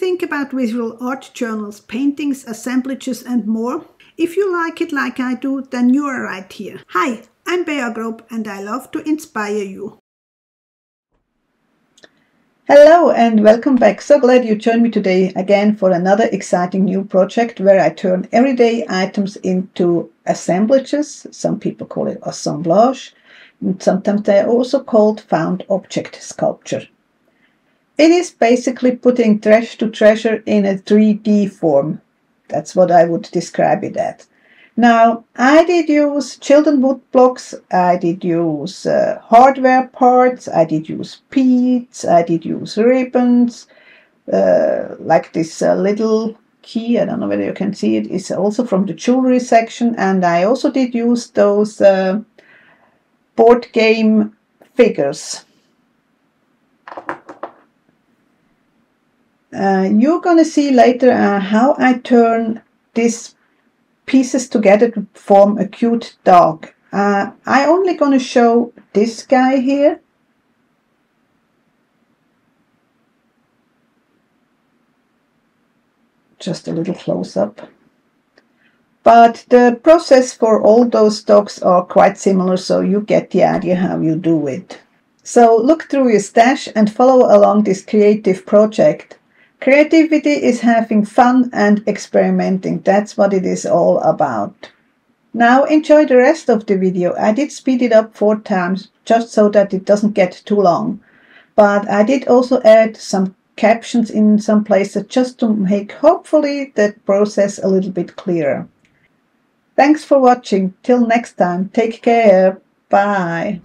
think about visual art journals, paintings, assemblages and more? If you like it like I do, then you are right here. Hi, I'm Bea Grob and I love to inspire you. Hello and welcome back. So glad you joined me today again for another exciting new project where I turn everyday items into assemblages. Some people call it assemblage, and sometimes they're also called found object sculpture. It is basically putting trash to treasure in a 3D form. That's what I would describe it as. Now, I did use children wood blocks, I did use hardware parts, I did use beads, I did use ribbons, like this little key, I don't know whether you can see it, is also from the jewelry section, and I also did use those board game figures. You're gonna see later how I turn this pieces together to form a cute dog. I'm only going to show this guy here. Just a little close-up. But the process for all those dogs are quite similar, so you get the idea how you do it. So look through your stash and follow along this creative project. Creativity is having fun and experimenting. That's what it is all about. Now enjoy the rest of the video. I did speed it up 4 times just so that it doesn't get too long. But I did also add some captions in some places just to make hopefully the process a little bit clearer. Thanks for watching. Till next time. Take care. Bye.